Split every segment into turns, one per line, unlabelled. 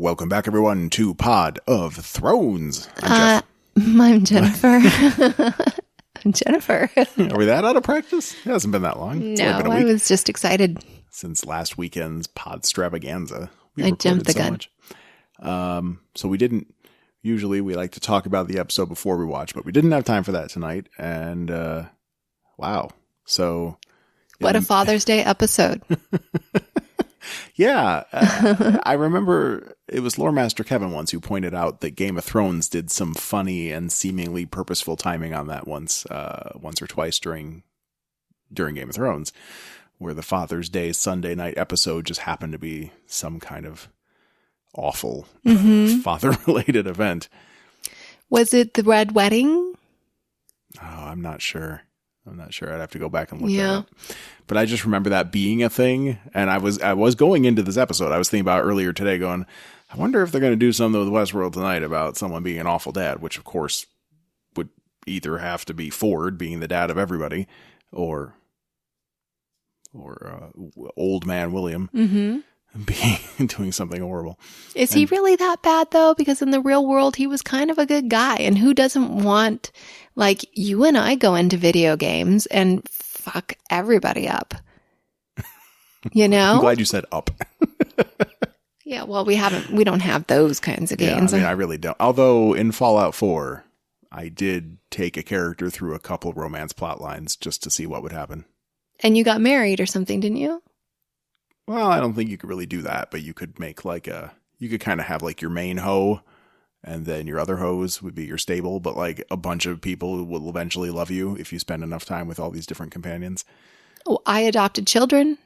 Welcome back, everyone, to Pod of Thrones. I'm
Jennifer. I'm Jennifer.
Are we that out of practice? It hasn't been that long.
No, I was just excited.
Since last weekend's Pod Stravaganza.
I jumped the gun.
So we didn't, usually we like to talk about the episode before we watch, but we didn't have time for that tonight. And wow. So.
What a Father's Day episode.
Yeah, I remember it was Lore Master Kevin once who pointed out that Game of Thrones did some funny and seemingly purposeful timing on that once or twice during Game of Thrones, where the Father's Day Sunday night episode just happened to be some kind of awful father-related event.
Was it the Red Wedding?
Oh, I'm not sure. I'd have to go back and look that up. But I just remember that being a thing. And I was going into this episode, I was thinking about earlier today going, I wonder if they're going to do something with Westworld tonight about someone being an awful dad, which of course would either have to be Ford being the dad of everybody or old man William doing something horrible.
Is he really that bad though? Because in the real world, he was kind of a good guy. And who doesn't want, like, you and I go into video games and fuck everybody up. You know?
I'm glad you said up.
Yeah, well, we don't have those kinds of games.
Yeah, I mean, I really don't. Although in Fallout 4, I did take a character through a couple romance plot lines just to see what would happen. And
you got married or something, didn't you?
Well, I don't think you could really do that, but you could make you could kind of have like your main hoe, and then your other hoes would be your stable, but like a bunch of people will eventually love you if you spend enough time with all these different companions.
Oh, I adopted children.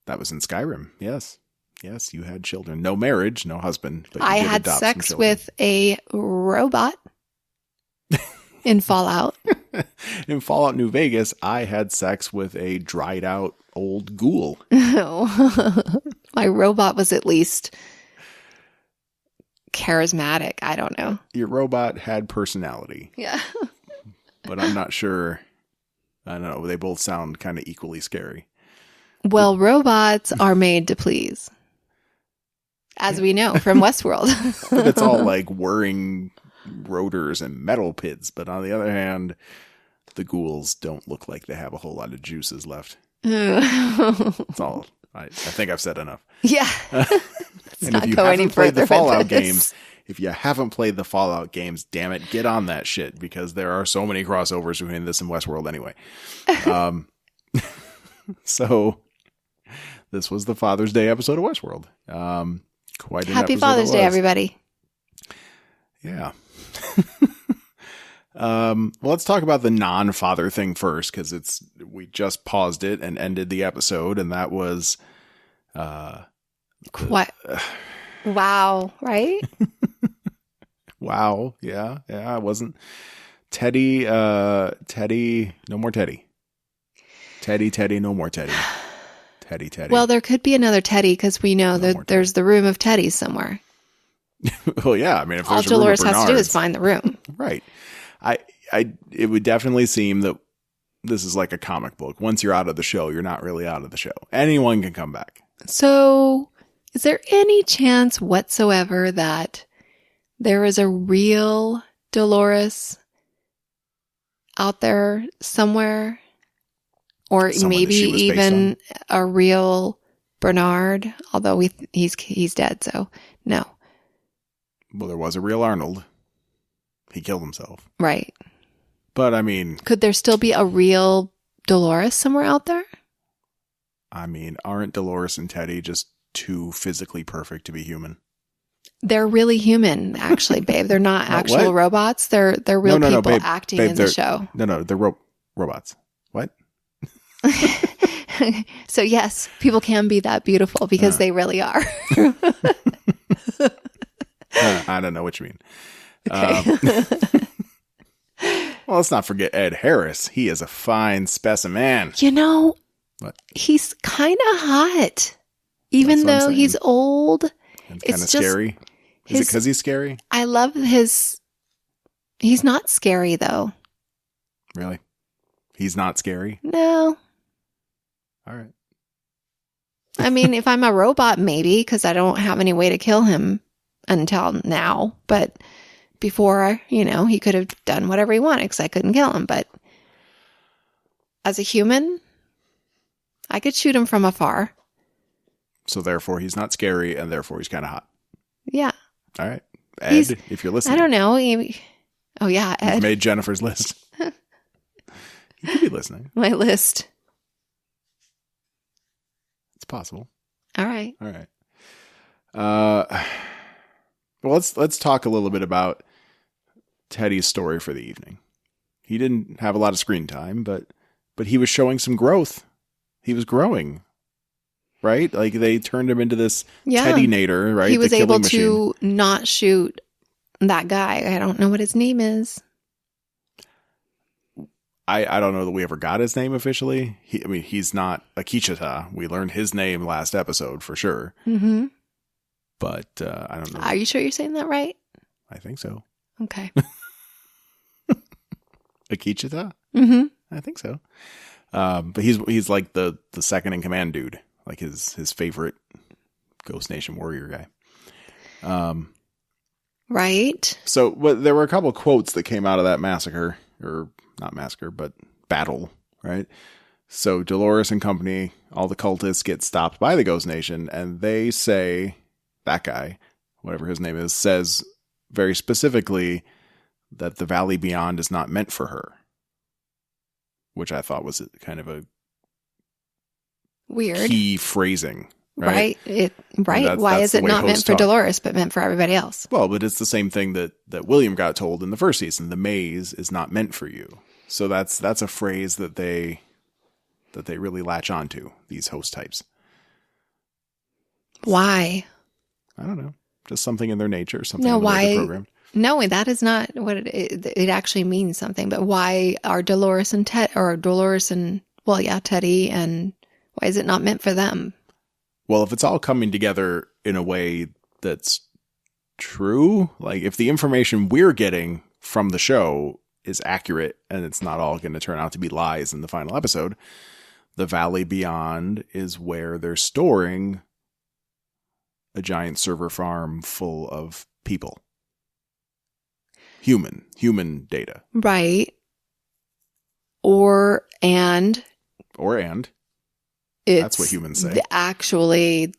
That was in Skyrim. Yes. Yes, you had children. No marriage, no husband. But
I had sex with a robot in Fallout.
In Fallout New Vegas, I had sex with a dried out old ghoul.
My robot was at least charismatic. I don't know.
Your robot had personality.
Yeah.
But I'm not sure. I don't know. They both sound kind of equally scary.
Well, robots are made to please. As we know from Westworld.
It's all like whirring rotors and metal pits. But on the other hand, the ghouls don't look like they have a whole lot of juices left. That's all. I think I've said enough.
Yeah.
And if you haven't played the Fallout games, if you haven't played the Fallout games, damn it, get on that shit, because there are so many crossovers between this and Westworld anyway. So this was the Father's Day episode of Westworld. Quite an
Happy
episode
Father's Day, everybody.
Yeah. Well, let's talk about the non-father thing first, because we just paused it and ended the episode, and that was
what? Wow, right?
Wow, yeah, it wasn't Teddy, no more Teddy. Teddy, no more Teddy. Teddy.
Well, there could be another Teddy, because we know that there's the room of Teddies somewhere.
Well, yeah, I mean, if
all
there's a room
Dolores
of
has to do is find the room.
Right. It would definitely seem that this is like a comic book. Once you're out of the show, you're not really out of the show. Anyone can come back.
So, is there any chance whatsoever that there is a real Dolores out there somewhere? Or maybe even a real Bernard, although he's dead, so no.
Well, there was a real Arnold. He killed himself.
Right.
But, I mean...
Could there still be a real Dolores somewhere out there?
I mean, aren't Dolores and Teddy just too physically perfect to be human?
They're really human, actually, babe. They're not actual robots. They're real people babe, acting in the show.
No, they're robots. What?
So, yes, people can be that beautiful because they really are.
I don't know what you mean.
Okay.
Well, let's not forget Ed Harris. He is a fine specimen.
You know,
what?
He's kind of hot, even though he's old.
It's kind of scary. Is it because he's scary?
I love his... He's not scary, though.
Really? He's not scary?
No.
All right.
I mean, if I'm a robot, maybe, because I don't have any way to kill him. until now. But before, he could have done whatever he wanted because I couldn't kill him. But as a human, I could shoot him from afar.
So therefore, he's not scary, and therefore he's kind of hot.
Yeah.
All right. Ed, if you're listening.
I don't know. Oh, yeah, Ed.
You've made Jennifer's list. You could be listening.
My list.
It's possible.
All right.
All right. Well, let's talk a little bit about Teddy's story for the evening. He didn't have a lot of screen time, but he was showing some growth. He was growing, right? Like they turned him into this Teddy-nator, right?
He was able to not shoot that guy. I don't know what his name is.
I don't know that we ever got his name officially. He's not Akichita. We learned his name last episode for sure.
Mm-hmm.
But I don't know.
Are you sure you're saying that right?
I think so.
Okay.
Akichita?
Mm-hmm.
I think so. But he's like the second in command dude, like his favorite Ghost Nation warrior guy.
Right.
So there were a couple quotes that came out of that massacre, or not massacre, but battle, right? So Dolores and company, all the cultists get stopped by the Ghost Nation, and they say, that guy, whatever his name is, says very specifically that the valley beyond is not meant for her. Which I thought was kind of a
weird
key phrasing.
Right. Right. Why is it not meant for Dolores, but meant for everybody else?
Well, but it's the same thing that William got told in the first season. The maze is not meant for you. So that's a phrase that they really latch onto, these host types.
Why?
I don't know. Just something in their nature. Something
no,
in the way
why?
they're programmed.
No, that is not what it actually means something. But why are Dolores and Teddy, and why is it not meant for them?
Well, if it's all coming together in a way that's true, like if the information we're getting from the show is accurate and it's not all going to turn out to be lies in the final episode, the Valley Beyond is where they're storing a giant server farm full of people. Human data.
Right. Or and.
That's what humans say.
Actually,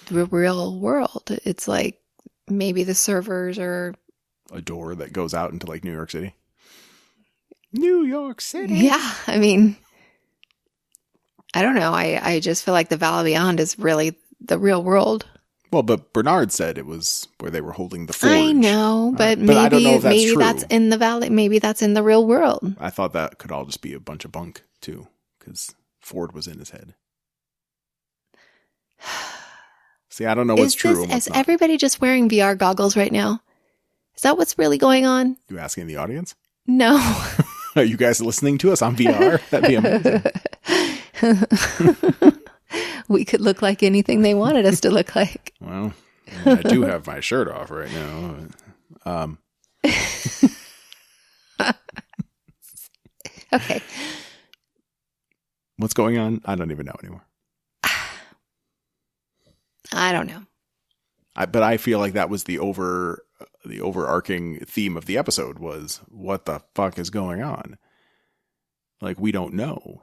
the real world. It's like maybe the servers are
a door that goes out into like New York City. New York City.
Yeah, I mean, I don't know. I just feel like the Valley Beyond is really the real world.
Well, but Bernard said it was where they were holding the forge.
I know, but maybe
I don't know if that's
maybe
true.
That's in the valley. Maybe that's in the real world.
I thought that could all just be a bunch of bunk too, because Ford was in his head. See, I don't know what's true.
Is everybody just wearing VR goggles right now? Is that what's really going on?
You asking the audience?
No.
Are you guys listening to us on VR? That'd be amazing.
We could look like anything they wanted us to look like.
Well, I do have my shirt off right now.
Okay.
What's going on? I don't even know anymore.
I don't know.
But I feel like that was the overarching theme of the episode was, what the fuck is going on? Like, we don't know.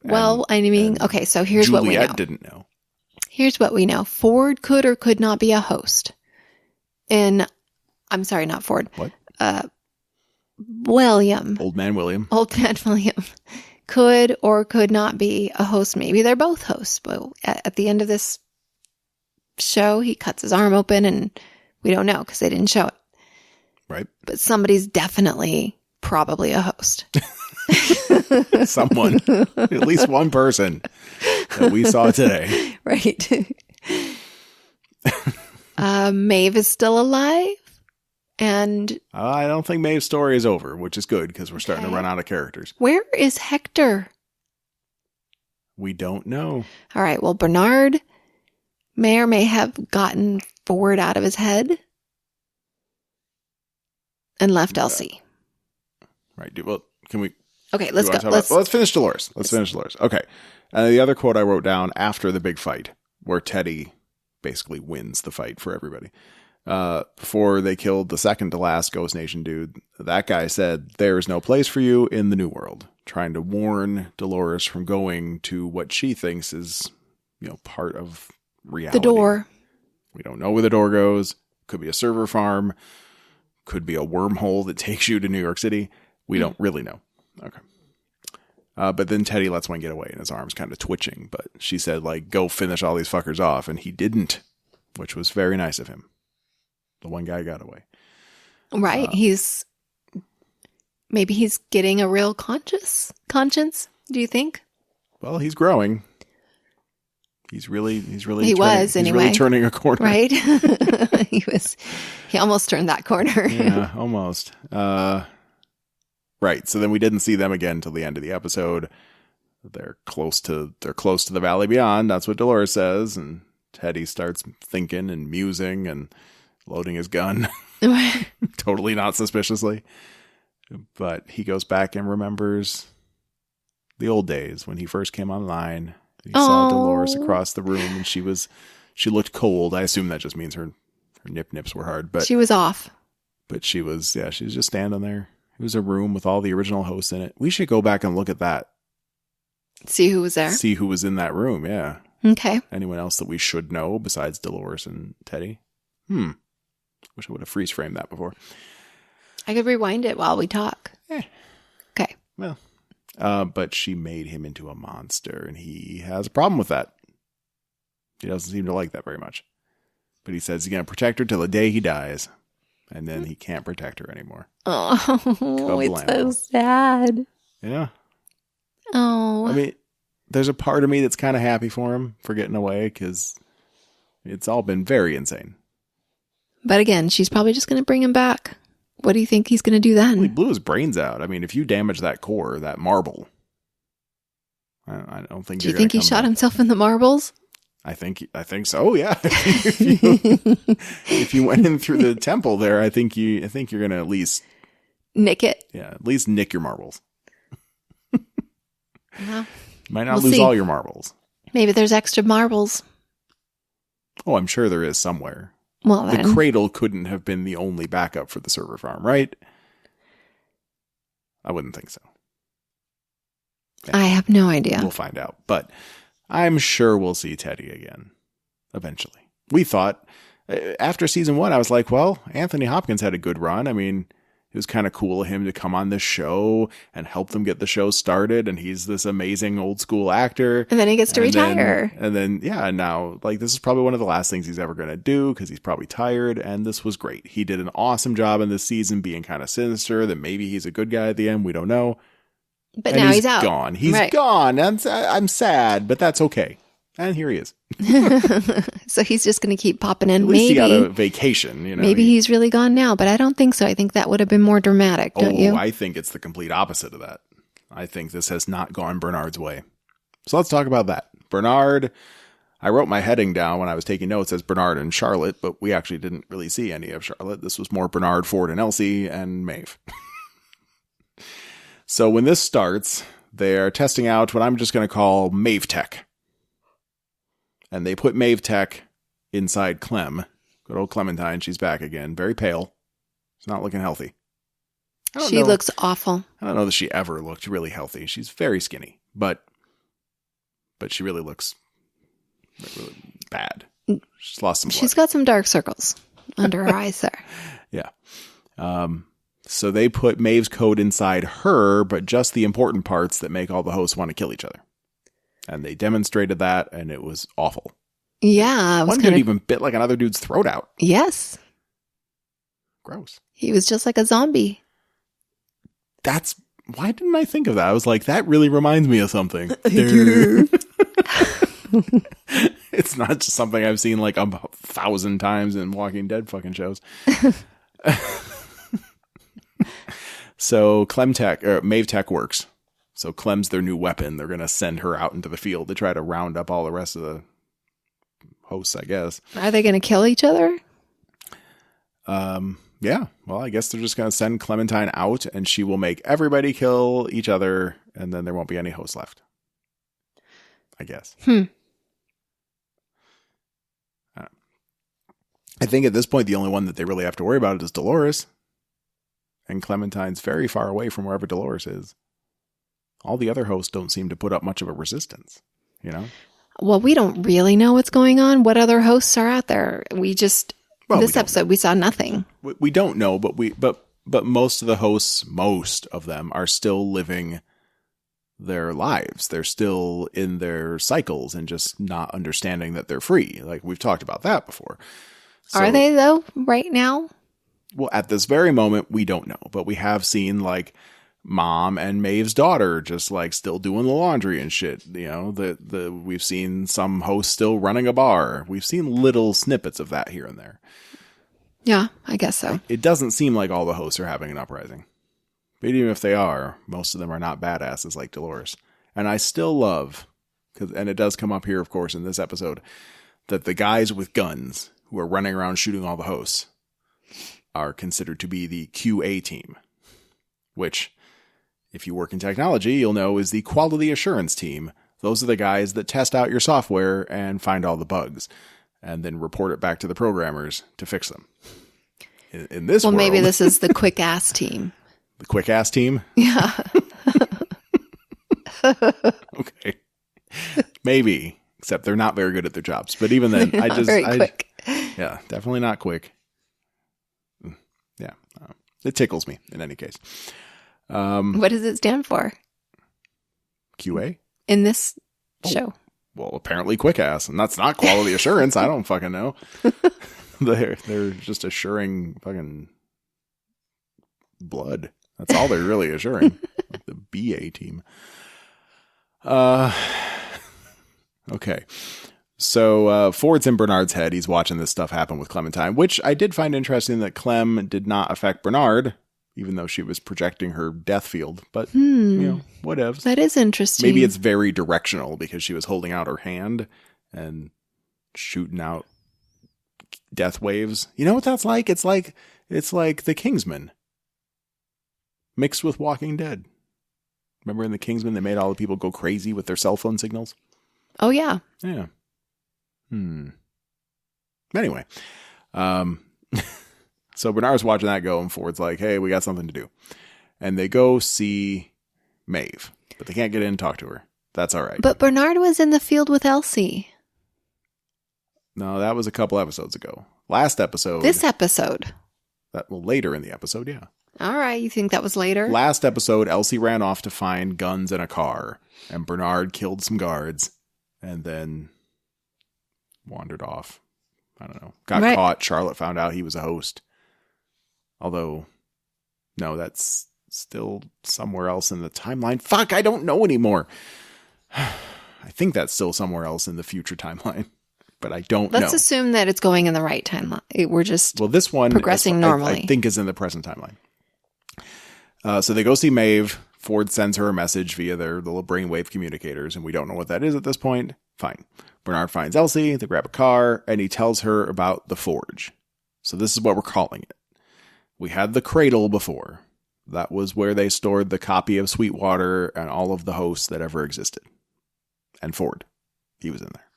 Well, okay, so here's
Juliet
what we know.
Didn't know.
Here's what we know. Ford could or could not be a host. I'm sorry, not Ford.
What?
William.
Old Man William
could or could not be a host. Maybe they're both hosts, but at the end of this show, he cuts his arm open and we don't know because they didn't show it.
Right.
But somebody's definitely probably a host.
Someone, at least one person that we saw today.
Right. Maeve is still alive. And
I don't think Maeve's story is over, which is good because we're starting to run out of characters.
Where is Hector?
We don't know.
All right. Well, Bernard may or may have gotten Ford out of his head and left Elsie.
Right. Well, can we?
Okay, let's go.
Let's finish Dolores. Let's finish Dolores. Okay. The other quote I wrote down after the big fight where Teddy basically wins the fight for everybody. Before they killed the second to last Ghost Nation dude, that guy said, "There is no place for you in the New World," trying to warn Dolores from going to what she thinks is, part of reality.
The door.
We don't know where the door goes. Could be a server farm. Could be a wormhole that takes you to New York City. We don't really know. Okay. But then Teddy lets one get away and his arm's kind of twitching. But she said, go finish all these fuckers off. And he didn't, which was very nice of him. The one guy got away.
Right. Maybe he's getting a real conscience, do you think?
Well, he's growing. He's really
turning
a corner.
Right? He almost turned that corner.
Yeah, almost. Right. So then we didn't see them again until the end of the episode. They're close to the Valley Beyond. That's what Dolores says. And Teddy starts thinking and musing and loading his gun. Totally not suspiciously. But he goes back and remembers the old days when he first came online. He saw Dolores across the room and she looked cold. I assume that just means her nips were hard, but
she was off.
But she was just standing there. It was a room with all the original hosts in it. We should go back and look at that.
See who was there?
See who was in that room, yeah.
Okay.
Anyone else that we should know besides Dolores and Teddy? Wish I would have freeze framed that before.
I could rewind it while we talk. Okay.
Well, but she made him into a monster, and he has a problem with that. He doesn't seem to like that very much. But he says he's going to protect her till the day he dies. And then he can't protect her anymore.
Oh, it's so sad.
Yeah.
Oh.
I mean, there's a part of me that's kind of happy for him for getting away, because it's all been very insane.
But again, she's probably just going to bring him back. What do you think he's going to do then?
Well, he blew his brains out. I mean, if you damage that core, that marble, I don't think.
Do you think he shot himself in the marbles?
I think so. Yeah. If you went in through the temple there, I think you're going to at least
nick it.
Yeah, at least nick your marbles.
Well,
might not lose all your marbles.
Maybe there's extra marbles.
Oh, I'm sure there is somewhere.
Well, then.
The cradle couldn't have been the only backup for the server farm, right? I wouldn't think so.
Okay. I have no idea.
We'll find out. But I'm sure we'll see Teddy again eventually. We thought, after season 1, I was like, well, Anthony Hopkins had a good run. I mean, it was kind of cool of him to come on this show and help them get the show started. And he's this amazing old school actor.
And then he gets to retire.
And then, now, this is probably one of the last things he's ever going to do because he's probably tired. And this was great. He did an awesome job in this season being kind of sinister. That maybe he's a good guy at the end. We don't know.
But now he's out.
Gone. He's gone. I'm sad, but that's okay. And here he is.
So he's just going to keep popping in.
At least he got a vacation.
Maybe he's really gone now, but I don't think so. I think that would have been more dramatic, don't you?
I think it's the complete opposite of that. I think this has not gone Bernard's way. So let's talk about that. Bernard, I wrote my heading down when I was taking notes as Bernard and Charlotte, but we actually didn't really see any of Charlotte. This was more Bernard, Ford, and Elsie, and Maeve. So when this starts, they're testing out what I'm just going to call Maeve Tech. And they put Maeve Tech inside Clem. Good old Clementine. She's back again. Very pale. She's not looking healthy.
She looks awful.
I don't know that she ever looked really healthy. She's very skinny. But she really looks really bad. She's lost some blood.
She's got some dark circles under her eyes there.
Yeah. So they put Maeve's code inside her, but just the important parts that make all the hosts want to kill each other. And they demonstrated that, and it was awful.
Yeah.
One dude even bit like another dude's throat out.
Yes.
Gross.
He was just like a zombie.
Why didn't I think of that? I was like, that really reminds me of something. It's not just something I've seen like 1,000 times in Walking Dead fucking shows. So Maeve Tech works. So Clem's their new weapon. They're going to send her out into the field to try to round up all the rest of the hosts, I guess.
Are they going to kill each other?
Yeah. Well, I guess they're just going to send Clementine out, and she will make everybody kill each other, and then there won't be any hosts left. I guess. I think at this point, the only one that they really have to worry about is Dolores. And Clementine's very far away from wherever Dolores is. All the other hosts don't seem to put up much of a resistance, you know?
Well, we don't really know what's going on. What other hosts are out there? This episode, we saw nothing.
We don't know, but most of the hosts, most of them are still living their lives. They're still in their cycles and just not understanding that they're free. Like we've talked about that before. So,
are they though right now?
Well, at this very moment, we don't know, but we have seen like Mom and Maeve's daughter just like still doing the laundry and shit. You know, we've seen some hosts still running a bar. We've seen little snippets of that here and there.
Yeah, I guess so.
It doesn't seem like all the hosts are having an uprising. But even if they are, most of them are not badasses like Dolores. And I still love, and it does come up here, of course, in this episode, that the guys with guns who are running around shooting all the hosts are considered to be the QA team, which, if you work in technology, you'll know is the quality assurance team. Those are the guys that test out your software and find all the bugs and then report it back to the programmers to fix them. In this world... Well,
maybe this is the quick ass team.
The quick ass team?
Yeah.
Okay. Maybe. Except they're not very good at their jobs. But even then,
quick.
Yeah, definitely not quick. Yeah. It tickles me in any case.
What does it stand for?
QA?
In this show.
Well, apparently quick ass. And that's not quality assurance. I don't fucking know. They're just assuring fucking blood. That's all they're really assuring. Like the BA team. Okay. So Ford's in Bernard's head. He's watching this stuff happen with Clementine, which I did find interesting that Clem did not affect Bernard, even though she was projecting her death field. But, you know, whatevs.
That is interesting.
Maybe it's very directional because she was holding out her hand and shooting out death waves. You know what that's like? It's like the Kingsman mixed with Walking Dead. Remember in the Kingsman, they made all the people go crazy with their cell phone signals?
Oh, yeah.
Yeah. Anyway. So Bernard's watching that go, and Ford's like, hey, we got something to do. And they go see Maeve, but they can't get in and talk to her. That's all right.
But Bernard was in the field with Elsie.
No, that was a couple episodes ago. Last episode.
This episode.
Later in the episode, yeah.
All right, you think that was later?
Last episode, Elsie ran off to find guns in a car, and Bernard killed some guards, and then wandered off. I don't know. Got caught. Charlotte found out he was a host. Although, no, that's still somewhere else in the timeline. Fuck, I don't know anymore. I think that's still somewhere else in the future timeline, but I don't know.
Let's assume that it's going in the right timeline. We're just
this one
progressing normally.
I think is in the present timeline. So they go see Maeve. Ford sends her a message via their little brainwave communicators, and we don't know what that is at this point. Fine. Bernard finds Elsie, they grab a car, and he tells her about the forge. So this is what we're calling it. We had the cradle before. That was where they stored the copy of Sweetwater and all of the hosts that ever existed. And Ford. He was in there.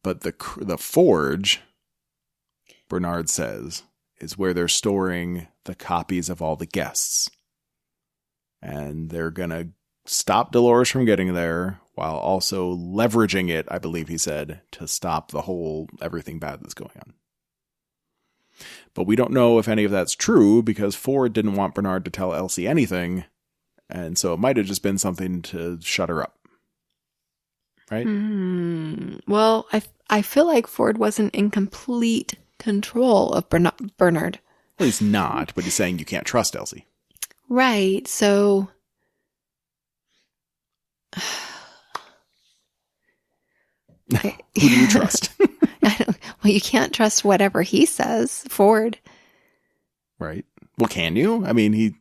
But the forge, Bernard says, is where they're storing the copies of all the guests. And they're going to stop Dolores from getting there while also leveraging it, I believe he said, to stop the whole everything bad that's going on. But we don't know if any of that's true because Ford didn't want Bernard to tell Elsie anything. And so it might have just been something to shut her up. Right?
Well, I feel like Ford wasn't in complete control of Bernard.
Well, he's not, but he's saying you can't trust Elsie.
Right. So
who do you trust?
Well, you can't trust whatever he says, Ford.
Right. Well, can you? I mean,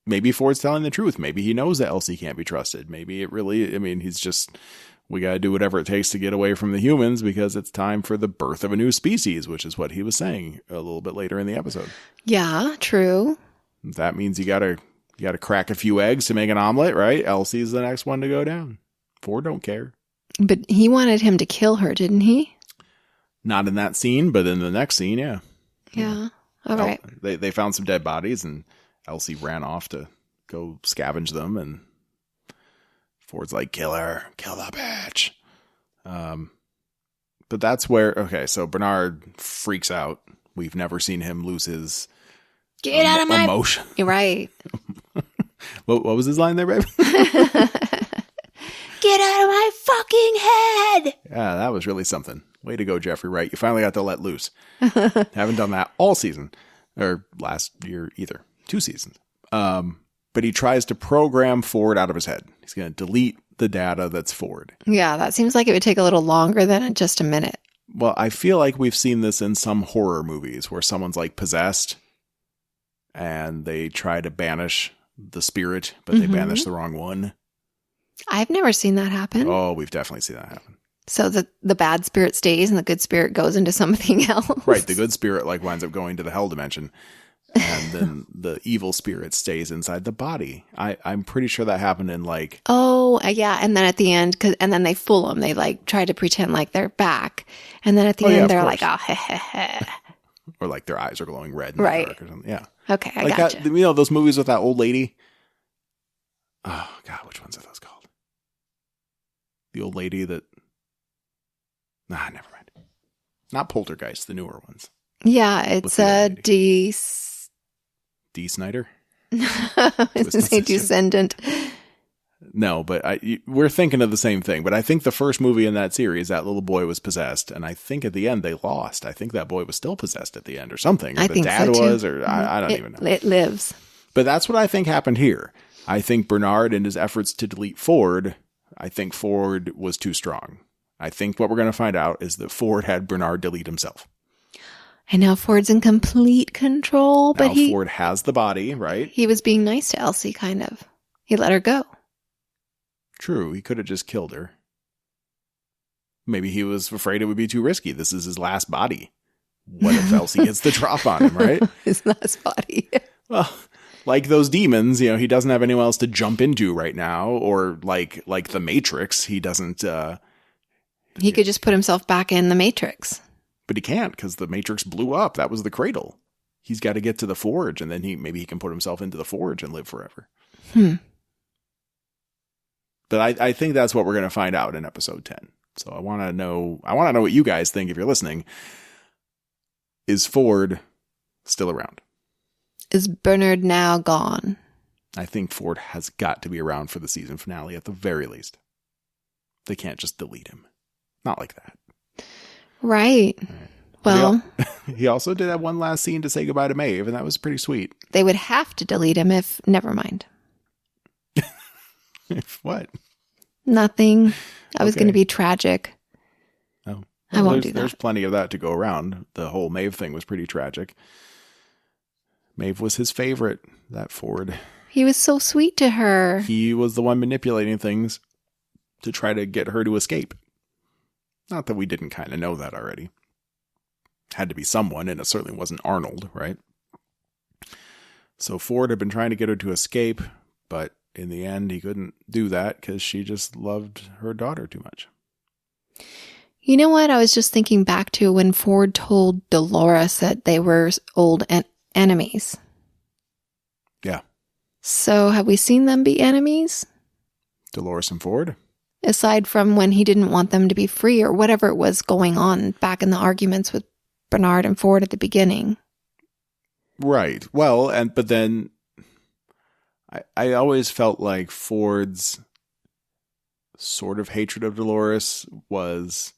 maybe Ford's telling the truth. Maybe he knows that Elsie can't be trusted. Maybe he's just, we got to do whatever it takes to get away from the humans because it's time for the birth of a new species, which is what he was saying a little bit later in the episode.
Yeah, true.
That means you got to crack a few eggs to make an omelet, right? Elsie's the next one to go down. Ford don't care.
But he wanted him to kill her, didn't he?
Not in that scene, but in the next scene, yeah.
Yeah. All right.
They found some dead bodies, and Elsie ran off to go scavenge them, and Ford's like, kill her, kill the bitch. But that's where, okay, so Bernard freaks out. We've never seen him lose his
Get out of my
emotion.
You're right.
What was his line there, babe?
Get out of my fucking head.
Yeah, that was really something. Way to go, Jeffrey Wright. You finally got to let loose. Haven't done that all season, or last year either. 2 seasons. But he tries to program Ford out of his head. He's going to delete the data that's Ford.
Yeah, that seems like it would take a little longer than just a minute.
Well, I feel like we've seen this in some horror movies where someone's like possessed and they try to banish the spirit, but they banish the wrong one.
I've never seen that happen.
Oh, we've definitely seen that happen.
So the bad spirit stays and the good spirit goes into something else.
Right. The good spirit like winds up going to the hell dimension. And then the evil spirit stays inside the body. I'm pretty sure that happened in like...
Oh, yeah. And then at the end, and then they fool them. They like try to pretend like they're back. And then at the end, they're like, oh, heh, heh, heh.
Or like their eyes are glowing red in the dark or something. Yeah.
Okay, I
like
gotcha.
That, you know, those movies with that old lady? Oh, God, which ones are those called? The old lady that... Nah, never mind. Not Poltergeist, the newer ones.
Yeah, it's a D.
Snyder?
I was going to say Descendant.
No, but we're thinking of the same thing. But I think the first movie in that series, that little boy was possessed. And I think at the end they lost. I think that boy was still possessed at the end or something. Or
I
the
think
dad
so
was,
too.
or I don't even know.
It lives.
But that's what I think happened here. I think Bernard, in his efforts to delete Ford, I think Ford was too strong. I think what we're going to find out is that Ford had Bernard delete himself.
And now Ford's in complete control, but
now Ford has the body, right?
He was being nice to Elsie, kind of. He let her go.
True, he could have just killed her. Maybe he was afraid it would be too risky. This is his last body. What if Elsie gets the drop on him, right?
His last body.
Well, like those demons, he doesn't have anyone else to jump into right now, or like the Matrix, he doesn't...
he could just put himself back in the Matrix.
But he can't, because the Matrix blew up. That was the cradle. He's got to get to the forge, and then maybe he can put himself into the forge and live forever. But I think that's what we're going to find out in episode 10. So I want to know what you guys think if you're listening. Is Ford still around?
Is Bernard now gone?
I think Ford has got to be around for the season finale at the very least. They can't just delete him. Not like that.
Right. Well,
he also did have one last scene to say goodbye to Maeve, and that was pretty sweet.
They would have to delete him if... Never mind.
What?
Nothing. I was going to be tragic.
Oh. Well,
I won't do that.
There's plenty of that to go around. The whole Maeve thing was pretty tragic. Maeve was his favorite, that Ford.
He was so sweet to her.
He was the one manipulating things to try to get her to escape. Not that we didn't kind of know that already. Had to be someone, and it certainly wasn't Arnold, right? So Ford had been trying to get her to escape, but in the end, he couldn't do that because she just loved her daughter too much.
You know what? I was just thinking back to when Ford told Dolores that they were old enemies.
Yeah.
So have we seen them be enemies?
Dolores and Ford?
Aside from when he didn't want them to be free or whatever it was going on back in the arguments with Bernard and Ford at the beginning.
Right. Well, but then I always felt like Ford's sort of hatred of Dolores was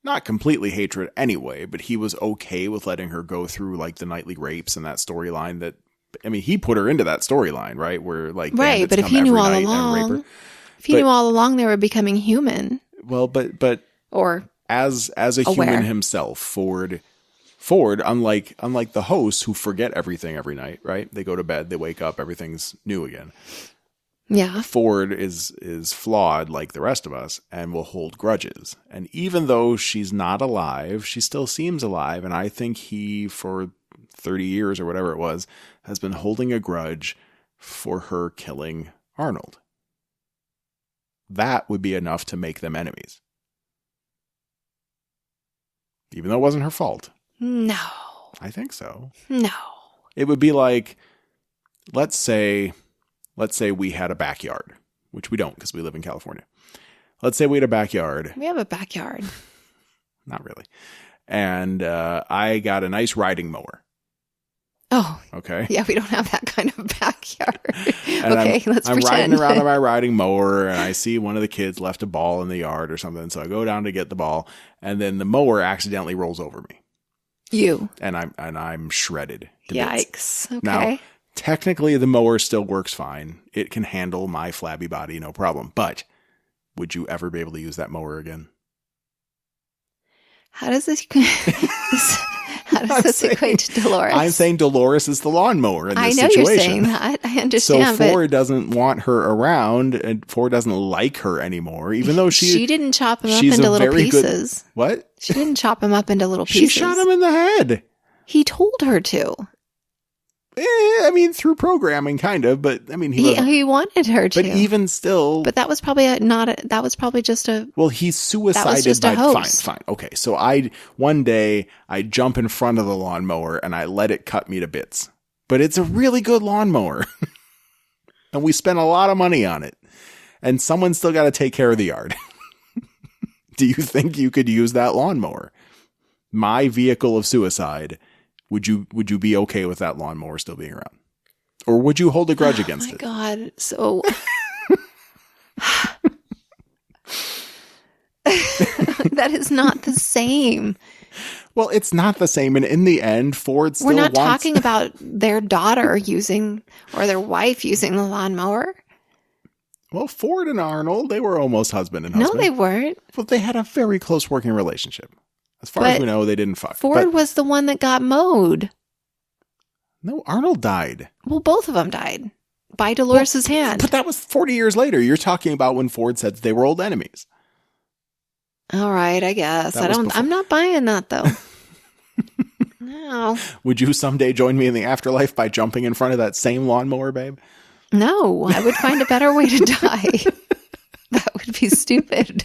not completely hatred anyway, but he was okay with letting her go through like the nightly rapes and that storyline that, I mean, he put her into that storyline, right? Where like,
right. But if he knew all along, they were becoming human.
Well, but
or
as a
aware.
Human himself, Ford, unlike the hosts who forget everything every night, right? They go to bed, they wake up, everything's new again.
Yeah.
Ford is flawed like the rest of us and will hold grudges. And even though she's not alive, she still seems alive. And I think he, for 30 years or whatever it was, has been holding a grudge for her killing Arnold. That would be enough to make them enemies. Even though it wasn't her fault.
No.
I think so.
No.
It would be like, let's say we had a backyard, which we don't because we live in California. Let's say we had a backyard.
We have a backyard.
Not really. And I got a nice riding mower.
Oh.
Okay.
Yeah, we don't have that kind of backyard.
And
okay, let's
I'm
pretend.
riding around on my riding mower, and I see one of the kids left a ball in the yard or something. So I go down to get the ball, and then the mower accidentally rolls over me.
You.
And I'm shredded. to
Yikes.
bits.
Okay.
Now, technically, the mower still works fine. It can handle my flabby body, no problem. But would you ever be able to use that mower again?
How does this equate to Dolores?
I'm saying Dolores is the lawnmower in this
I know
situation.
you're saying that. I understand.
So Ford doesn't want her around, and Ford doesn't like her anymore, even though
she didn't chop him up
she's
into
a
little
very good-
pieces.
What?
She didn't chop him up into little pieces.
She shot him in the head.
He told her to.
I mean, through programming, kind of, but I mean,
he wanted her to.
But even still,
but that was probably that was probably just a.
Well, he's suicided.
That was just a hoax.
Fine. Okay, so one day I jump in front of the lawnmower and I let it cut me to bits. But it's a really good lawnmower, and we spent a lot of money on it, and someone's still got to take care of the yard. Do you think you could use that lawnmower? My vehicle of suicide. Would you be okay with that lawnmower still being around? Or would you hold a grudge against it?
Oh my God. So that is not the same.
Well, it's not the same. And in the end, Ford still
We're not
wants...
talking about their daughter using or their wife using the lawnmower.
Well, Ford and Arnold, they were almost husband and husband.
No, they weren't.
Well, they had a very close working relationship. As far as we know, they didn't fuck.
Ford was the one that got mowed.
No, Arnold died.
Well, both of them died by Dolores' hand.
But that was 40 years later. You're talking about when Ford said they were old enemies.
All right, I guess. I'm not buying that, though. No.
Would you someday join me in the afterlife by jumping in front of that same lawnmower, babe?
No, I would find a better way to die. That would be stupid.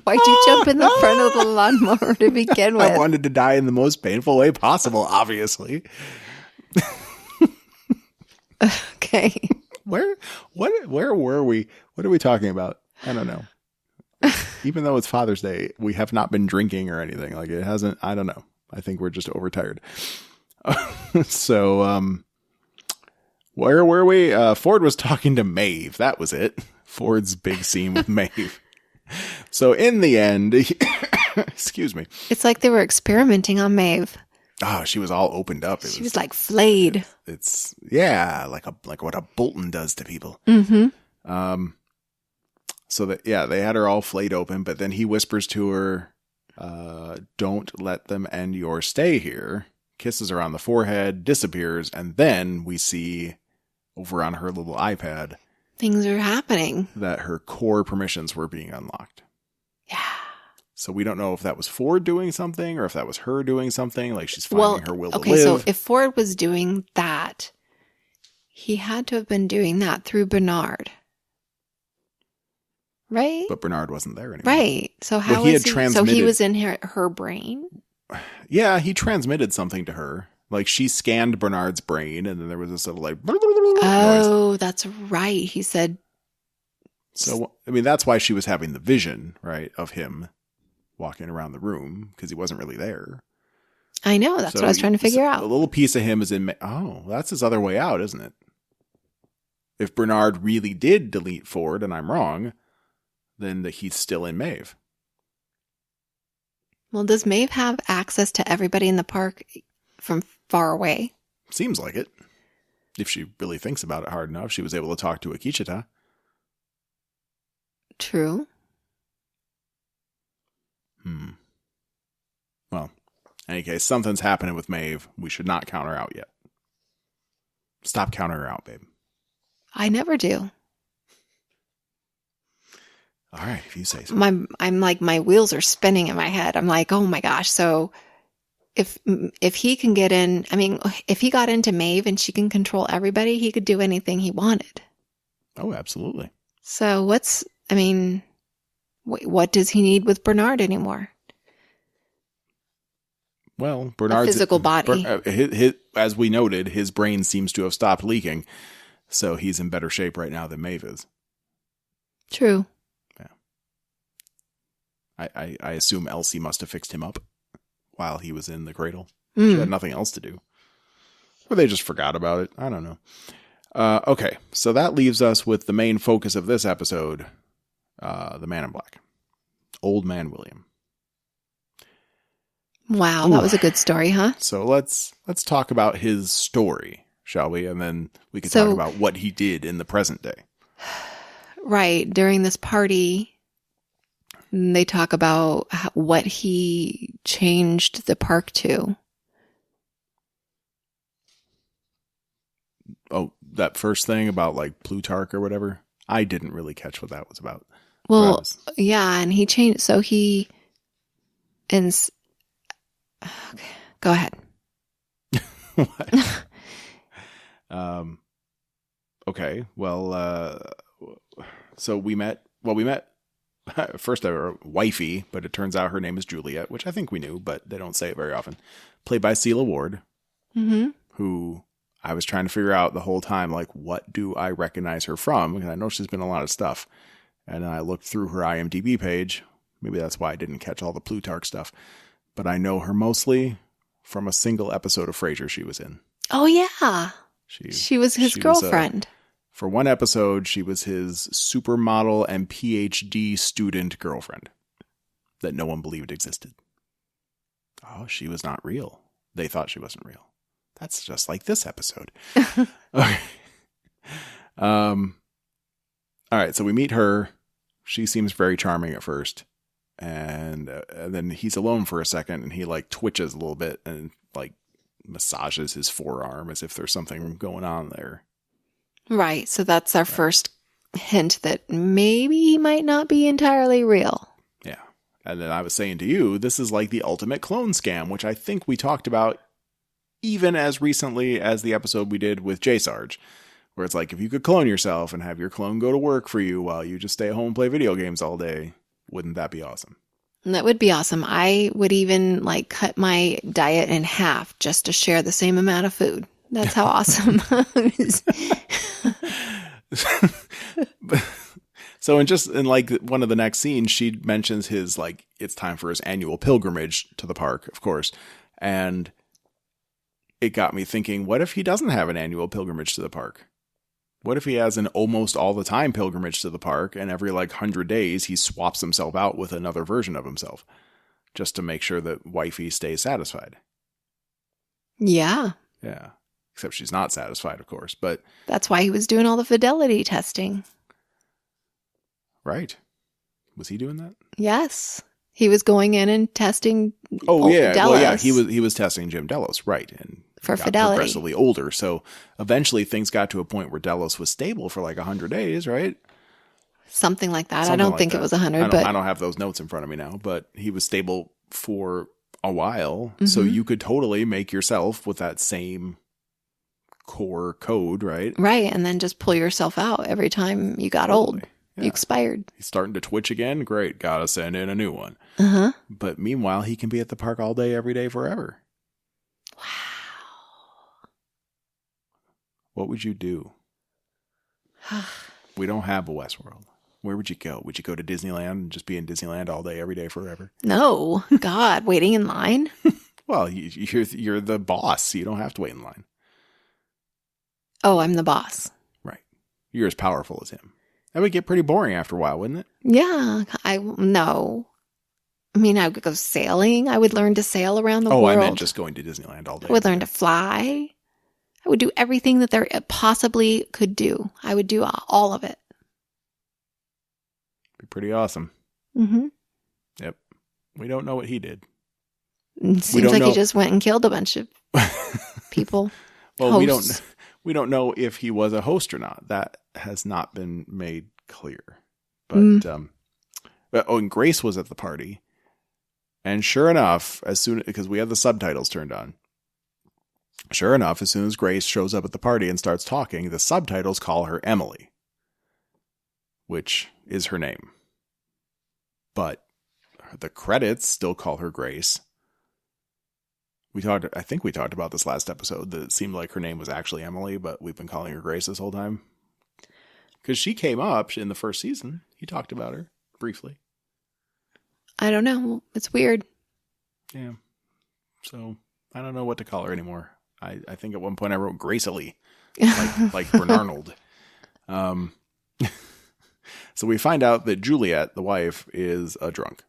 Why'd you jump in the front of the lawnmower to begin with?
I wanted to die in the most painful way possible, obviously.
Okay.
Where were we? What are we talking about? I don't know. Even though it's Father's Day, we have not been drinking or anything. Like it hasn't, I don't know. I think we're just overtired. So, where were we? Ford was talking to Maeve. That was it. Ford's big scene with Maeve. So in the end, excuse me.
It's like they were experimenting on Maeve.
Oh, she was all opened up.
She was like flayed.
It's like what a Bolton does to people.
Mm-hmm.
So that they had her all flayed open, but then he whispers to her, "Don't let them end your stay here." Kisses her on the forehead, disappears, and then we see over on her little iPad.
Things are happening.
That her core permissions were being unlocked.
Yeah.
So we don't know if that was Ford doing something or if that was her doing something. Like she's finding her will to live.
Okay, so if Ford was doing that, he had to have been doing that through Bernard. Right?
But Bernard wasn't there anymore.
Right. So how was he? So he was in her brain?
Yeah, he transmitted something to her. Like she scanned Bernard's brain, and then there was this little like
oh,
noise.
That's right. He said.
So I mean, that's why she was having the vision, right, of him walking around the room because he wasn't really there.
I know. That's what I was trying to figure out.
A little piece of him is in. Oh, that's his other way out, isn't it? If Bernard really did delete Ford, and I'm wrong, then he's still in Maeve.
Well, does Maeve have access to everybody in the park from far away?
Seems like it. If she really thinks about it hard enough, she was able to talk to Akichita.
True.
Well, in any case, something's happening with Maeve. We should not count her out yet. Stop counting her out, babe.
I never do.
All right, if you say so.
I'm like, my wheels are spinning in my head. I'm like, oh my gosh. So if he can get in, I mean, if he got into Maeve and she can control everybody, he could do anything he wanted.
Oh, absolutely.
So what does he need with Bernard anymore?
Well,
a
Bernard's
physical body.
as we noted, his brain seems to have stopped leaking, so he's in better shape right now than Maeve is.
True.
Yeah. I assume Elsie must have fixed him up while he was in the cradle. She had nothing else to do. Or they just forgot about it. I don't know. Okay, so that leaves us with the main focus of this episode, the Man in Black. Old Man William.
Wow, that was a good story, huh?
So let's talk about his story, shall we? And then we can talk about what he did in the present day.
Right. During this party, they talk about what he changed the park to.
Oh, that first thing about like Plutarch or whatever? I didn't really catch what that was about.
Well, yeah, and he changed, so he... Okay, go ahead.
Okay, well, so we met first our wifey, but it turns out her name is Juliet, which I think we knew, but they don't say it very often. Played by Celia Ward, who I was trying to figure out the whole time, like, what do I recognize her from? Because I know she's been in a lot of stuff. And then I looked through her IMDb page. Maybe that's why I didn't catch all the Plutarch stuff. But I know her mostly from a single episode of Frasier she was in.
Oh, yeah. She was his girlfriend.
For one episode, she was his supermodel and PhD student girlfriend that no one believed existed. Oh, she was not real. They thought she wasn't real. That's just like this episode. Okay. All right, so we meet her. She seems very charming at first. And then he's alone for a second and he like twitches a little bit and like massages his forearm as if there's something going on there.
Right. So that's our first hint that maybe he might not be entirely real.
Yeah. And then I was saying to you, this is like the ultimate clone scam, which I think we talked about even as recently as the episode we did with J Sarge, where it's like, if you could clone yourself and have your clone go to work for you while you just stay at home and play video games all day, wouldn't that be awesome?
That would be awesome. I would even like cut my diet in half just to share the same amount of food. That's how awesome.
So in like one of the next scenes, she mentions his like, it's time for his annual pilgrimage to the park, of course. And it got me thinking, what if he doesn't have an annual pilgrimage to the park? What if he has an almost all the time pilgrimage to the park and every like 100 days he swaps himself out with another version of himself just to make sure that wifey stays satisfied?
Yeah.
Yeah. Except she's not satisfied, of course, but
that's why he was doing all the fidelity testing.
Right. Was he doing that?
Yes. He was going in and testing.
Oh, yeah.
Delos.
Well, yeah, he was testing Jim Delos, right. And
for
got
fidelity.
Progressively older. So eventually things got to a point where Delos was stable for like 100 days, right?
Something like that.
Something
I don't
like
think
that.
it was 100, but
I don't have those notes in front of me now, but he was stable for a while. So you could totally make yourself with that same core code, right?
Right. And then just pull yourself out every time you got old. Yeah. You expired.
He's starting to twitch again. Great. Gotta send in a new one.
Uh-huh.
But meanwhile, he can be at the park all day, every day, forever.
Wow.
What would you do? We don't have a Westworld. Where would you go? Would you go to Disneyland and just be in Disneyland all day, every day, forever?
No. God, waiting in line?
Well, you're the boss. So you don't have to wait in line.
Oh, I'm the boss.
Right. You're as powerful as him. That would get pretty boring after a while, wouldn't it?
Yeah. No. I mean, I would go sailing. I would learn to sail around the world.
Oh, I meant just going to Disneyland all day.
I would learn to fly. I would do everything that there possibly could do. I would do all of it.
Be pretty awesome.
Mm-hmm.
Yep. We don't know what he did.
It seems like he just went and killed a bunch of people.
Well,
hosts.
we don't know if he was a host or not. That has not been made clear. But and Grace was at the party, and sure enough, because we had the subtitles turned on. Sure enough, as soon as Grace shows up at the party and starts talking, the subtitles call her Emily, which is her name. But the credits still call her Grace. I think we talked about this last episode, that it seemed like her name was actually Emily, but we've been calling her Grace this whole time. Because she came up in the first season. He talked about her briefly.
I don't know. It's weird.
Yeah. So I don't know what to call her anymore. I think at one point I wrote Gracely, like Bernarnold. So we find out that Juliet, the wife, is a drunk.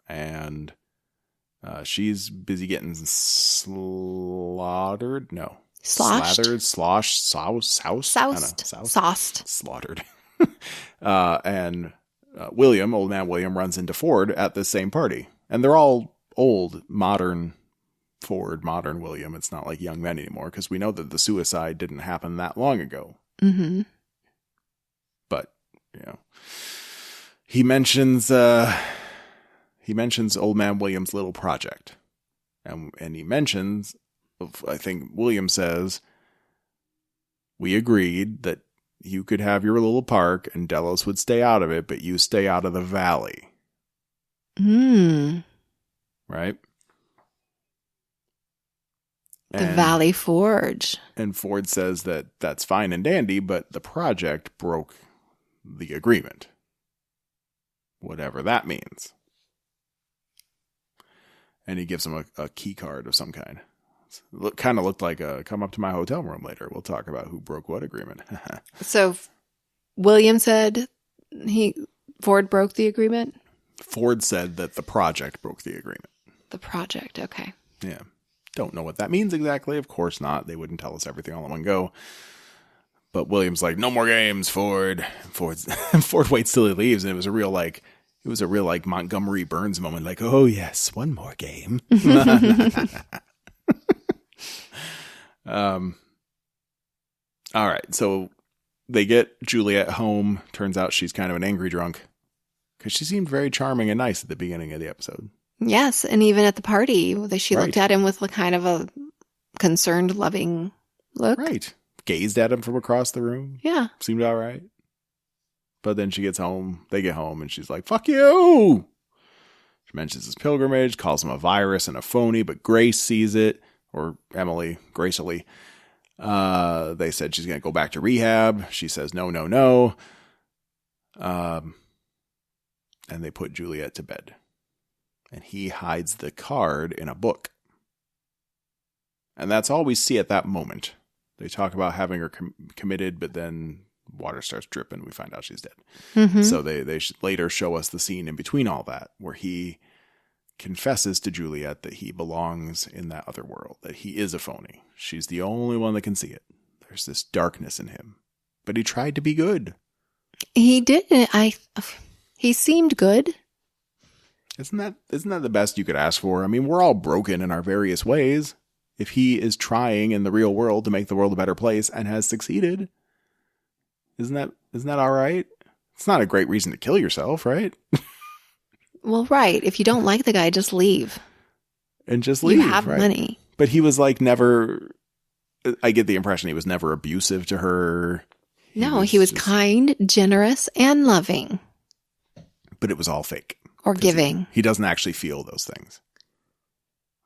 And she's busy getting slaughtered. No.
Sloshed?
Slathered, sloshed, soused.
Sauced.
Slaughtered. And William, old man William, runs into Ford at this same party. And they're all old, modern Ford, modern William. It's not like young men anymore, because we know that the suicide didn't happen that long ago.
Mm-hmm.
But, he mentions old man William's little project. And he mentions, I think William says, we agreed that you could have your little park and Delos would stay out of it, but you stay out of the valley. Right?
The Valley Forge.
And Ford says that that's fine and dandy, but the project broke the agreement. Whatever that means. And he gives him a key card of some kind. Kind of looked like a come up to my hotel room later. We'll talk about who broke what agreement.
So William said Ford broke the agreement?
Ford said that the project broke the agreement.
The project, okay.
Yeah. Don't know what that means exactly. Of course not. They wouldn't tell us everything all in one go. But William's like, no more games, Ford. Ford waits till he leaves, and it was a real Montgomery Burns moment. Like, oh yes, one more game. All right. So they get Juliet home. Turns out she's kind of an angry drunk, because she seemed very charming and nice at the beginning of the episode.
Yes, and even at the party, she
Right.
looked at him with kind of a concerned, loving look.
Right. Gazed at him from across the room.
Yeah.
Seemed all right. But then she gets home. They get home, and she's like, fuck you! She mentions his pilgrimage, calls him a virus and a phony, but Grace sees it. Or Emily, Gracely. They said she's going to go back to rehab. She says, no. And they put Juliet to bed. And he hides the card in a book. And that's all we see at that moment. They talk about having her committed, but then water starts dripping. We find out she's dead.
Mm-hmm.
So they later show us the scene in between all that, where he confesses to Juliet that he belongs in that other world, that he is a phony. She's the only one that can see it. There's this darkness in him. But he tried to be good.
He didn't. He seemed good.
Isn't that the best you could ask for? I mean, we're all broken in our various ways. If he is trying in the real world to make the world a better place and has succeeded, isn't that all right? It's not a great reason to kill yourself, right?
Well, right. If you don't like the guy, just leave.
And just leave.
You have
right?
money.
But he was like never, I get the impression he was never abusive to her.
He was kind, generous, and loving.
But it was all fake.
Or giving.
He doesn't actually feel those things.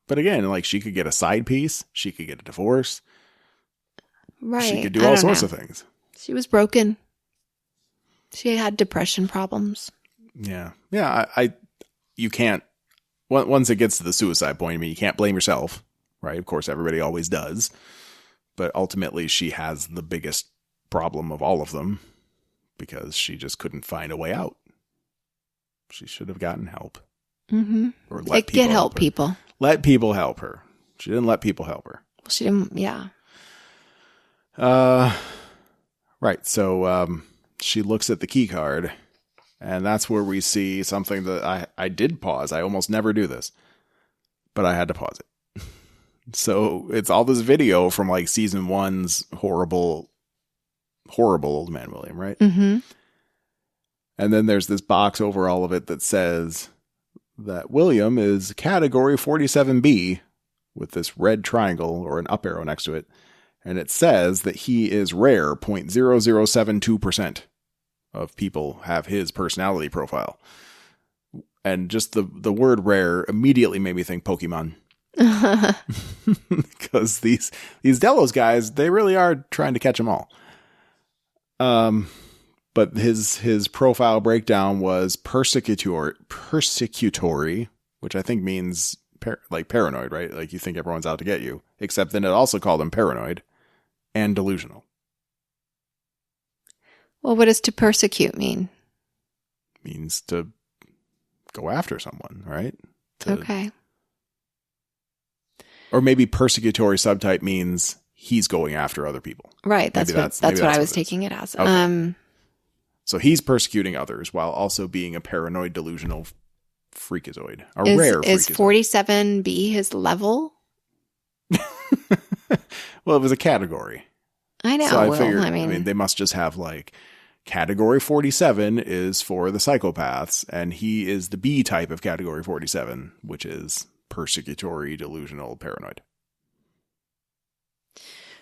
But again, like, she could get a side piece. She could get a divorce.
Right.
She could do all sorts of things.
She was broken. She had depression problems.
Yeah. Yeah. You can't, once it gets to the suicide point, I mean, you can't blame yourself, right? Of course, everybody always does. But ultimately, she has the biggest problem of all of them, because she just couldn't find a way out. She should have gotten help.
Mm-hmm.
Or
Get help, people.
Let people help her. She didn't let people help her.
Well, she didn't, yeah.
Right. So she looks at the key card, and that's where we see something that I did pause. I almost never do this, but I had to pause it. So it's all this video from like season 1's horrible Old Man William, right?
Mm-hmm.
And then there's this box over all of it that says that William is category 47B with this red triangle or an up arrow next to it. And it says that he is rare, 0.0072% of people have his personality profile. And just the word rare immediately made me think Pokemon. Because these Delos guys, they really are trying to catch them all. But his profile breakdown was persecutory, which I think means like paranoid, right? Like you think everyone's out to get you. Except then it also called him paranoid and delusional.
Well, what does to persecute mean?
Means to go after someone, right?
Okay.
Or maybe persecutory subtype means he's going after other people.
Right. That's what I was taking it as.
Okay. So he's persecuting others while also being a paranoid, delusional freakazoid. Rare freakazoid.
Is 47B his level?
Well, it was a category.
I know.
So I figured, they must just have like category 47 is for the psychopaths, and he is the B type of category 47, which is persecutory, delusional, paranoid.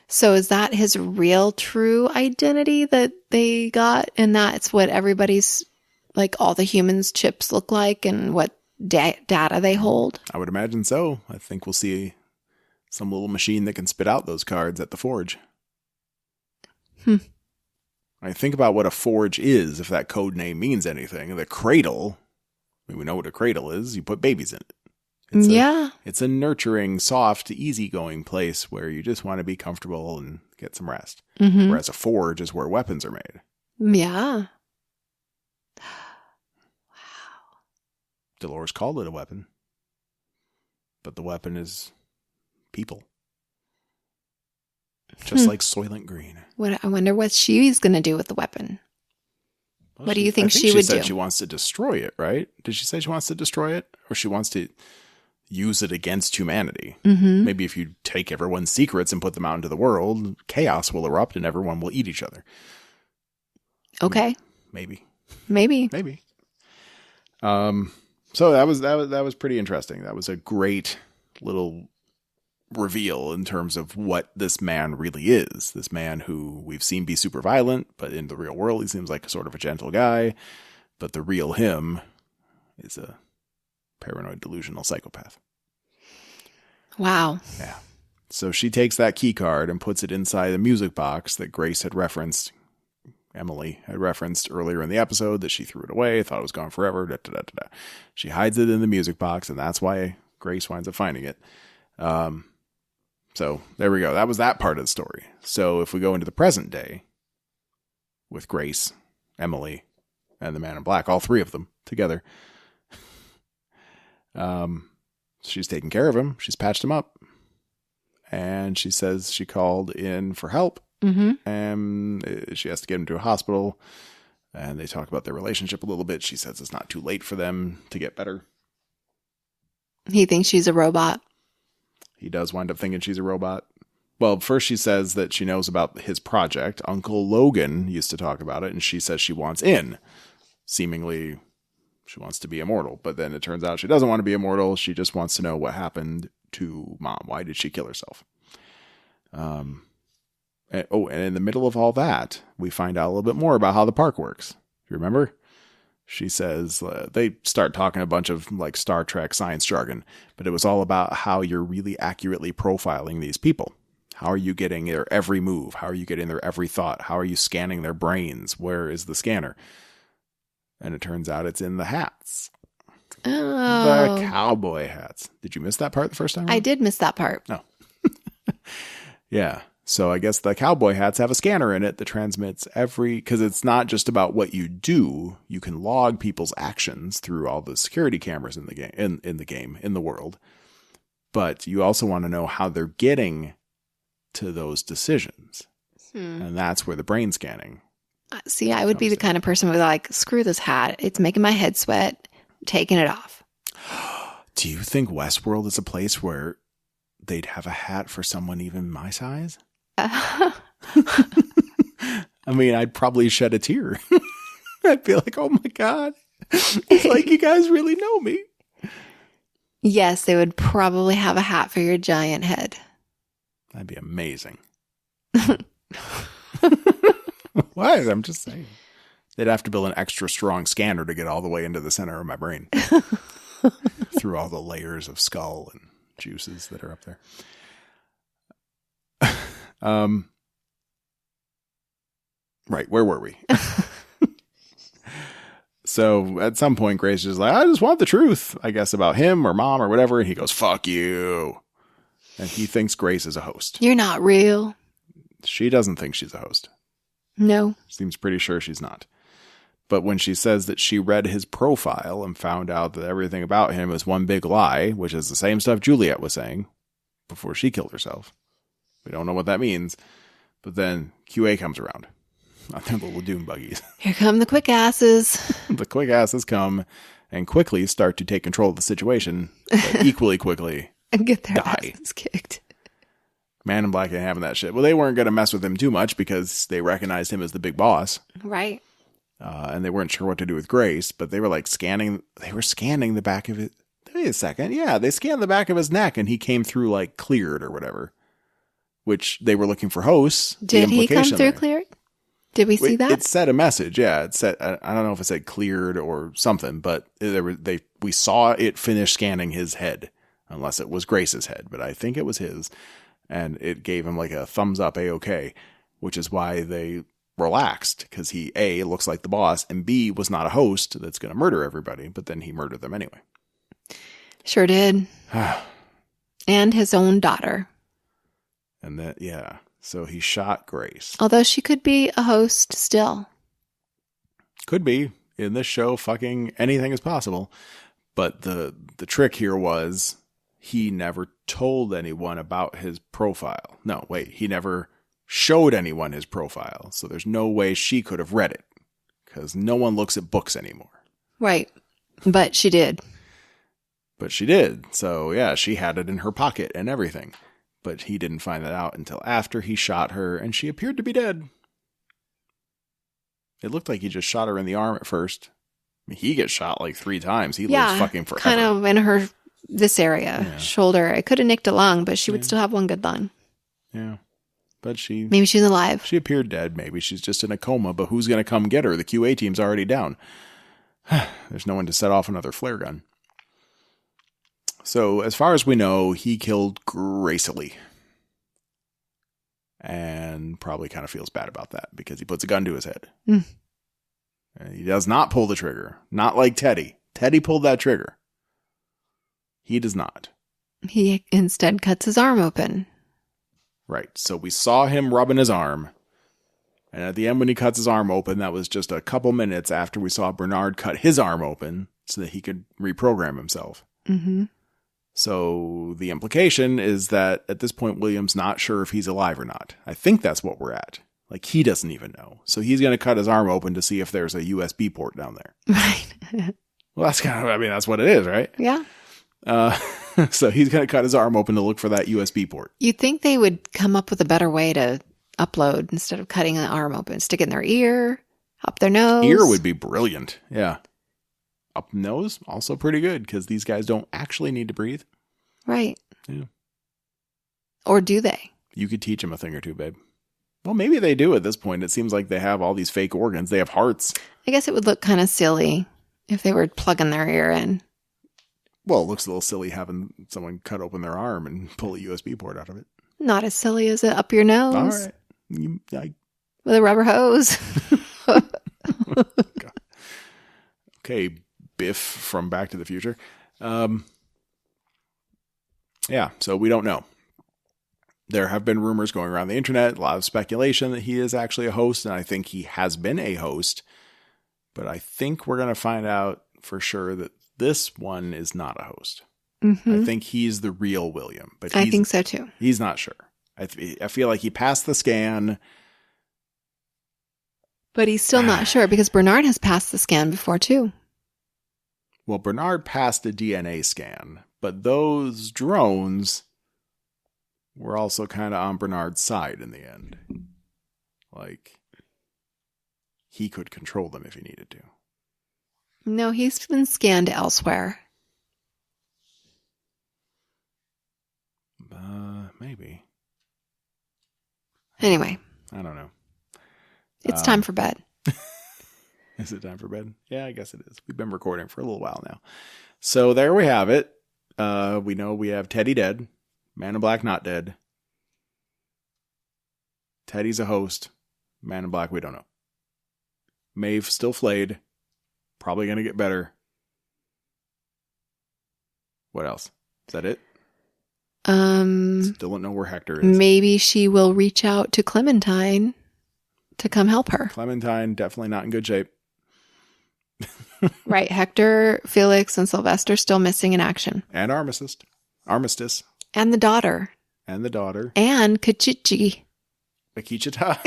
So is that his real true identity that they got? And that's what everybody's, like all the humans' chips look like and what data they hold?
I would imagine so. I think we'll see some little machine that can spit out those cards at the forge. I think about what a forge is, if that code name means anything. The cradle, we know what a cradle is. You put babies in it. It's a nurturing, soft, easygoing place where you just want to be comfortable and get some rest.
Mm-hmm.
Whereas a forge is where weapons are made.
Yeah. Wow.
Dolores called it a weapon. But the weapon is people. Just like Soylent Green.
I wonder what she's going to do with the weapon. Well, what do you think she would do?
She said she wants to destroy it, right? Did she say she wants to destroy it? Or she wants to use it against humanity?
Mm-hmm.
Maybe if you take everyone's secrets and put them out into the world, chaos will erupt and everyone will eat each other.
Okay.
Maybe. So that was pretty interesting. That was a great little reveal in terms of what this man really is. This man who we've seen be super violent, but in the real world he seems like a sort of a gentle guy. But the real him is a paranoid, delusional psychopath.
Wow.
Yeah. So she takes that key card and puts it inside the music box that Grace had referenced. Emily had referenced earlier in the episode that she threw it away, thought it was gone forever. She hides it in the music box, and that's why Grace winds up finding it. So there we go. That was that part of the story. So if we go into the present day with Grace, Emily, and the Man in Black, all three of them together, she's taken care of him. She's patched him up. And she says she called in for help.
Mm-hmm.
And she has to get him to a hospital. And they talk about their relationship a little bit. She says it's not too late for them to get better.
He thinks she's a robot.
He does wind up thinking she's a robot. Well, first she says that she knows about his project. Uncle Logan used to talk about it, and she says she wants in. Seemingly, she wants to be immortal. But then it turns out she doesn't want to be immortal. She just wants to know what happened to Mom. Why did she kill herself? And in the middle of all that, we find out a little bit more about how the park works. You remember? She says, they start talking a bunch of like Star Trek science jargon, but it was all about how you're really accurately profiling these people. How are you getting their every move? How are you getting their every thought? How are you scanning their brains? Where is the scanner? And it turns out it's in the hats.
Oh.
The cowboy hats. Did you miss that part the first time around?
I did miss that part.
No. Yeah. So I guess the cowboy hats have a scanner in it that transmits because it's not just about what you do. You can log people's actions through all the security cameras in the game, in the world. But you also want to know how they're getting to those decisions. And that's where the brain scanning.
See, I would be the kind of person who would be like, screw this hat. It's making my head sweat. I'm taking it off.
Do you think Westworld is a place where they'd have a hat for someone even my size? I mean, I'd probably shed a tear. I'd be like, oh my God. It's like you guys really know me.
Yes, they would probably have a hat for your giant head.
That'd be amazing. What? I'm just saying. They'd have to build an extra strong scanner to get all the way into the center of my brain. Through all the layers of skull and juices that are up there. Right, where were we? So at some point, Grace is like, I just want the truth, I guess, about him or mom or whatever. And he goes, fuck you. And he thinks Grace is a host.
You're not real.
She doesn't think she's a host.
No.
Seems pretty sure she's not. But when she says that she read his profile and found out that everything about him is one big lie, which is the same stuff Juliet was saying before she killed herself. We don't know what that means. But then QA comes around on their little dune buggies.
Here come the quick asses.
The quick asses come and quickly start to take control of the situation, but equally quickly
And get their
die.
asses kicked.
Man in Black ain't having that shit. Well, they weren't going to mess with him too much because they recognized him as the big boss.
Right.
And they weren't sure what to do with Grace, but they were like scanning the back of it. Wait a second. Yeah, they scanned the back of his neck and he came through like cleared or whatever, which they were looking for hosts.
Did he come through cleared? Did we see that?
It said a message. Yeah, it said, I don't know if it said cleared or something, but we saw it finish scanning his head, unless it was Grace's head, but I think it was his. And it gave him like a thumbs up, A-OK, which is why they relaxed, because he, A, looks like the boss, and B, was not a host that's going to murder everybody, but then he murdered them anyway.
Sure did. And his own daughter.
And that, yeah. So he shot Grace.
Although she could be a host still.
Could be. In this show, fucking anything is possible. But the trick here was he never told anyone about his profile. No, wait. He never showed anyone his profile. So there's no way she could have read it. Because no one looks at books anymore.
Right. But she did.
But she did. So yeah, she had it in her pocket and everything. But he didn't find that out until after he shot her, and she appeared to be dead. It looked like he just shot her in the arm at first. I mean, he gets shot like 3 times. He lives fucking forever.
Kind of in this area, shoulder. It could have nicked a lung, but she would still have one good lung.
Yeah. But
maybe she's alive.
She appeared dead. Maybe she's just in a coma, but who's going to come get her? The QA team's already down. There's no one to set off another flare gun. So, as far as we know, he killed gracefully. And probably kind of feels bad about that because he puts a gun to his head. And he does not pull the trigger. Not like Teddy. Teddy pulled that trigger. He does not.
He instead cuts his arm open.
Right. So we saw him rubbing his arm. And at the end when he cuts his arm open, that was just a couple minutes after we saw Bernard cut his arm open so that he could reprogram himself.
Mm-hmm.
So the implication is that at this point, William's not sure if he's alive or not. I think that's what we're at. Like, he doesn't even know. So he's going to cut his arm open to see if there's a USB port down there.
Right.
Well, that's kind of, that's what it is, right?
Yeah.
So he's going to cut his arm open to look for that USB port.
You'd think they would come up with a better way to upload instead of cutting the arm open. Stick it in their ear, up their nose.
Ear would be brilliant. Yeah. Up nose, also pretty good, because these guys don't actually need to breathe.
Right.
Yeah.
Or do they?
You could teach them a thing or two, babe. Well, maybe they do at this point. It seems like they have all these fake organs. They have hearts.
I guess it would look kind of silly if they were plugging their ear in.
Well, it looks a little silly having someone cut open their arm and pull a USB port out of it.
Not as silly as it up your nose.
All right.
With a rubber hose.
Okay, Biff from Back to the Future. Yeah, so we don't know. There have been rumors going around the internet, a lot of speculation that he is actually a host, and I think he has been a host. But I think we're going to find out for sure that this one is not a host.
Mm-hmm.
I think he's the real William. But
I think so too.
He's not sure. I feel like he passed the scan.
But he's still not sure because Bernard has passed the scan before too.
Well, Bernard passed a DNA scan, but those drones were also kind of on Bernard's side in the end. Like, he could control them if he needed to.
No, he's been scanned elsewhere.
Maybe.
Anyway.
I don't know.
It's time for bed.
Is it time for bed? Yeah, I guess it is. We've been recording for a little while now. So there we have it. We know we have Teddy dead. Man in Black not dead. Teddy's a host. Man in Black, we don't know. Maeve still flayed. Probably going to get better. What else? Is that it? Still don't know where Hector is.
Maybe she will reach out to Clementine to come help her.
Clementine, definitely not in good shape.
Right. Hector, Felix, and Sylvester still missing in action.
And Armistice.
And the daughter.
And the daughter.
And Kachichi.
Akichita.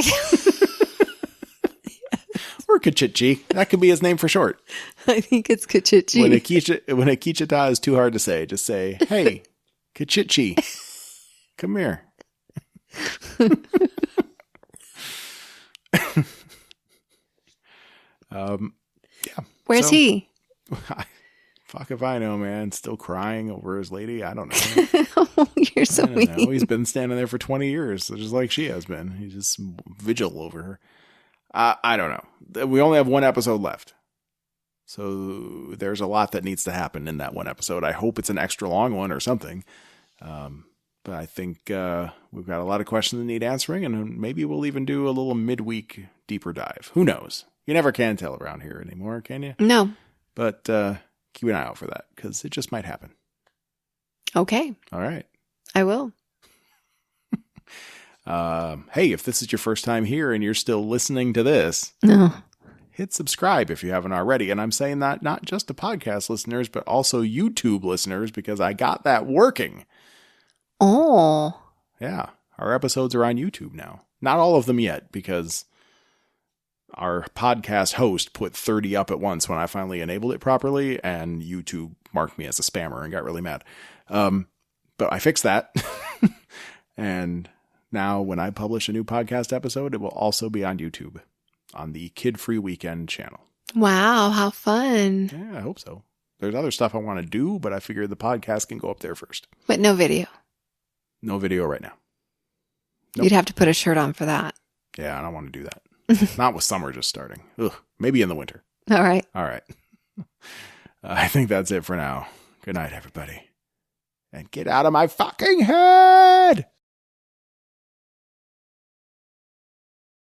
Or Kachichi. That could be his name for short.
I think it's Kachichi.
When Akichita is too hard to say, just say, hey, Kachichi, come here. Yeah.
Where's he?
Fuck if I know, man. Still crying over his lady. I don't know.
Oh, you're so mean.
Know. He's been standing there for 20 years, just like she has been. He's just vigil over her. I don't know. We only have one episode left. So there's a lot that needs to happen in that one episode. I hope it's an extra long one or something. But I think we've got a lot of questions that need answering, and maybe we'll even do a little midweek deeper dive. Who knows? You never can tell around here anymore, can you?
No.
But keep an eye out for that, because it just might happen.
Okay.
All right.
I will.
Hey, if this is your first time here and you're still listening to this, hit subscribe if you haven't already. And I'm saying that not just to podcast listeners, but also YouTube listeners, because I got that working.
Oh.
Yeah. Our episodes are on YouTube now. Not all of them yet, because our podcast host put 30 up at once when I finally enabled it properly, and YouTube marked me as a spammer and got really mad. But I fixed that. And now when I publish a new podcast episode, it will also be on YouTube on the Kid Free Weekend channel.
Wow, how fun.
Yeah, I hope so. There's other stuff I want to do, but I figured the podcast can go up there first.
But no video.
No video right now.
Nope. You'd have to put a shirt on for that.
Yeah, I don't want to do that. Not with summer just starting. Ugh, maybe in the winter.
All right.
All right. I think that's it for now. Good night, everybody. And get out of my fucking head!